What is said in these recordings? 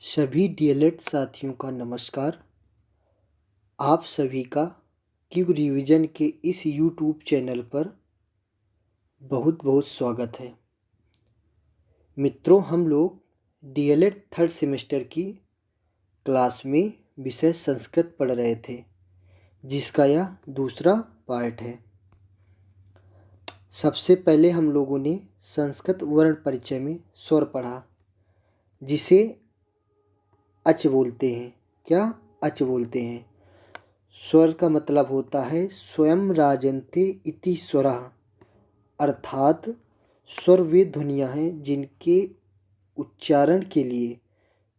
सभी डीएलएड साथियों का नमस्कार। आप सभी का क्यू रिवीजन के इस यूट्यूब चैनल पर बहुत बहुत स्वागत है। मित्रों, हम लोग डीएलएड थर्ड सेमेस्टर की क्लास में विषय संस्कृत पढ़ रहे थे, जिसका यह दूसरा पार्ट है। सबसे पहले हम लोगों ने संस्कृत वर्ण परिचय में स्वर पढ़ा, जिसे अच बोलते हैं। क्या अच बोलते हैं? स्वर का मतलब होता है स्वयं राजन्ते इति स्वरः, अर्थात स्वर वे ध्वनियाँ हैं जिनके उच्चारण के लिए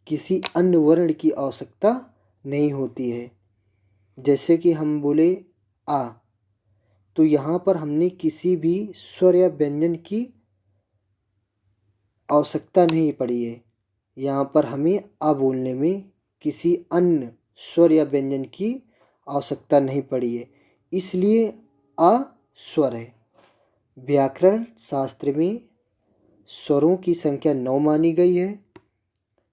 किसी अन्य वर्ण की आवश्यकता नहीं होती है। जैसे कि हम बोले आ, तो यहाँ पर हमने किसी भी स्वर या व्यंजन की आवश्यकता नहीं पड़ी है। यहाँ पर हमें आ बोलने में किसी अन्य स्वर या व्यंजन की आवश्यकता नहीं पड़ी है, इसलिए आ स्वर है। व्याकरण शास्त्र में स्वरों की संख्या 9 मानी गई है।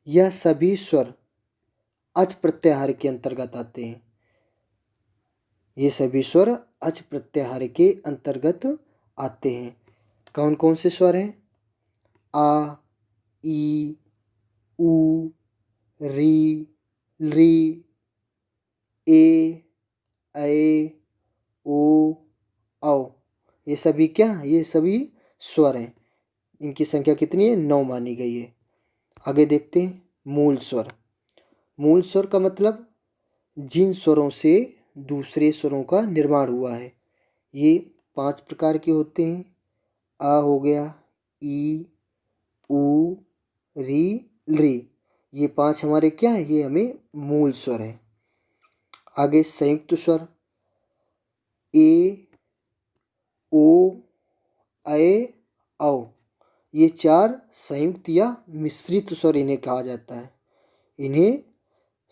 यह सभी स्वर अच प्रत्याहार के अंतर्गत आते हैं। ये सभी स्वर अच प्रत्याहार के अंतर्गत आते हैं। कौन कौन से स्वर हैं? आ, ई, उ, री, ली, ए, ऐ, ओ, औ। ये सभी क्या? ये सभी स्वर हैं। इनकी संख्या कितनी है? 9 मानी गई है। आगे देखते हैं मूल स्वर। मूल स्वर का मतलब जिन स्वरों से दूसरे स्वरों का निर्माण हुआ है। ये 5 प्रकार के होते हैं। आ हो गया, ई, उ, री, ली। ये 5 हमारे क्या है? ये हमें मूल स्वर है। आगे संयुक्त स्वर ए, ओ, ऐ, औ। ये 4 संयुक्त या मिश्रित स्वर इन्हें कहा जाता है। इन्हें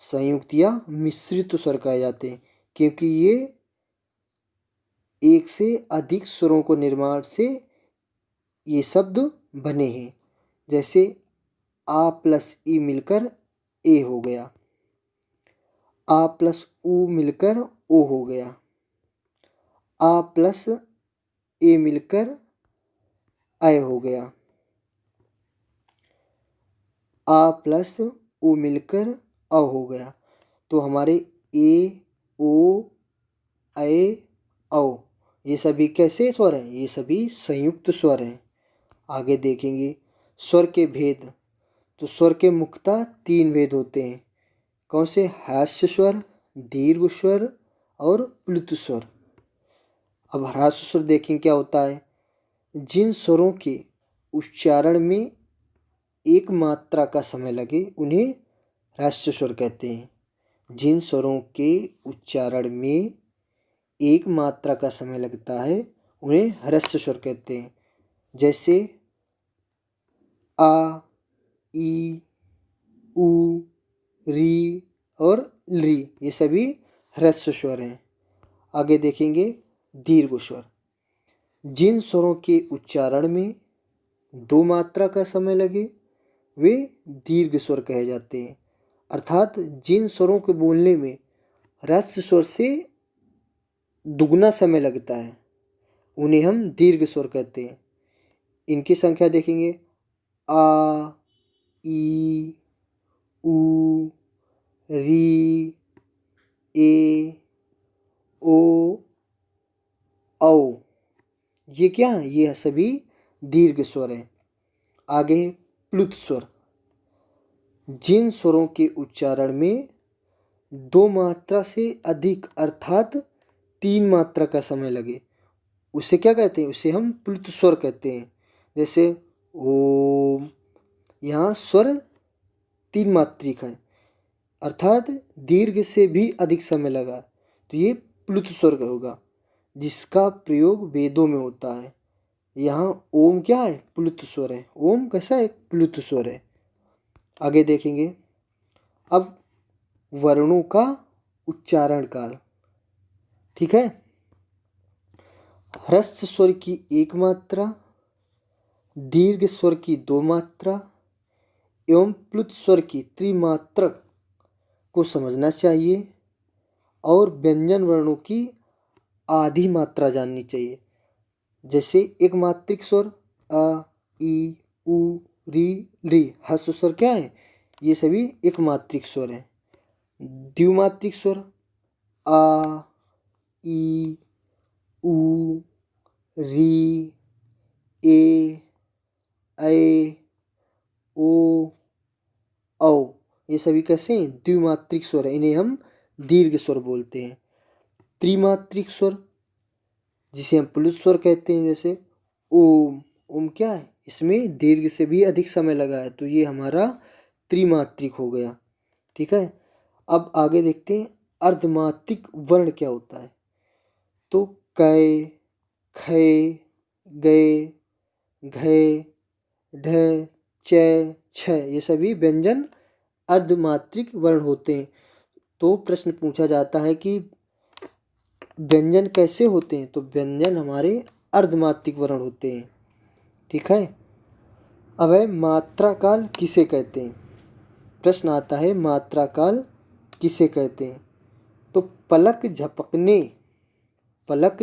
संयुक्त या मिश्रित स्वर कहे जाते हैं, क्योंकि ये एक से अधिक स्वरों को निर्माण से ये शब्द बने हैं। जैसे आ प्लस ई मिलकर ए हो गया, आ प्लस उ मिलकर ओ हो गया, आ प्लस ए मिलकर ऐ हो गया, आ प्लस उ मिलकर अ हो गया। तो हमारे ए, ओ, ऐ, औ ये सभी कैसे स्वर हैं? ये सभी संयुक्त स्वर हैं। आगे देखेंगे स्वर के भेद। तो स्वर के मुख्यतः 3 भेद होते हैं। कौन से? ह्रस्व स्वर, दीर्घ स्वर और प्लुत स्वर। अब ह्रस्व स्वर देखें क्या होता है। जिन स्वरों के उच्चारण में एक मात्रा का समय लगे उन्हें ह्रस्व स्वर कहते हैं। जिन स्वरों के उच्चारण में एक मात्रा का समय लगता है उन्हें ह्रस्व स्वर कहते हैं। जैसे आ, ई, उ, री और ली, ये सभी ह्रस्व स्वर हैं। आगे देखेंगे दीर्घ स्वर। जिन स्वरों के उच्चारण में 2 मात्रा का समय लगे वे दीर्घ स्वर कहे जाते हैं। अर्थात जिन स्वरों को बोलने में ह्रस्व स्वर से दुगना समय लगता है उन्हें हम दीर्घ स्वर कहते हैं। इनकी संख्या देखेंगे आ, ई, उ, री, ए, ओ, औ। ये क्या है? ये सभी दीर्घ स्वर हैं। आगे प्लुत स्वर। जिन स्वरों के उच्चारण में 2 मात्रा से अधिक अर्थात 3 मात्रा का समय लगे उसे क्या कहते हैं? उसे हम प्लुत स्वर कहते हैं। जैसे ओम, यहाँ स्वर 3 मात्रिक है अर्थात दीर्घ से भी अधिक समय लगा तो ये प्लुत स्वर होगा, जिसका प्रयोग वेदों में होता है। यहाँ ओम क्या है? प्लुत स्वर है। ओम कैसा है? प्लुत स्वर है। आगे देखेंगे अब वर्णों का उच्चारण काल। ठीक है। ह्रस्व स्वर की 1 मात्रा, दीर्घ स्वर की 2 मात्रा, एवं प्लुत स्वर की त्रिमात्रक को समझना चाहिए और व्यंजन वर्णों की आधी मात्रा जाननी चाहिए। जैसे एक मात्रिक स्वर अ, ई, उ, री, री, ह्रस्व स्वर क्या है? ये सभी एक मात्रिक स्वर हैं। द्विमात्रिक स्वर आ, ई, उ, री, ए, ऐ, ओ, औ, ये सभी कैसे हैं? द्विमात्रिक स्वर है, इन्हें हम दीर्घ स्वर बोलते हैं। त्रिमात्रिक स्वर जिसे हम प्लुत स्वर कहते हैं, जैसे ओम, ओम क्या है? इसमें दीर्घ से भी अधिक समय लगा है, तो ये हमारा त्रिमात्रिक हो गया। ठीक है, अब आगे देखते हैं अर्धमात्रिक वर्ण क्या होता है। तो कै, खे, गए, घे, ढ, च, छ, ये सभी व्यंजन अर्धमात्रिक वर्ण होते हैं। तो प्रश्न पूछा जाता है कि व्यंजन कैसे होते हैं? तो व्यंजन हमारे अर्धमात्रिक वर्ण होते हैं। ठीक है, अब है मात्रा काल किसे कहते हैं? प्रश्न आता है मात्रा काल किसे कहते हैं? तो पलक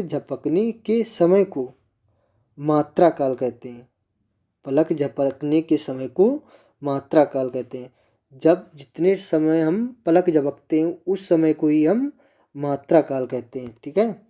झपकने के समय को मात्रा काल कहते हैं। पलक झपकने के समय को मात्रा काल कहते हैं। जब जितने समय हम पलक झपकते हैं उस समय को ही हम मात्रा काल कहते हैं। ठीक है।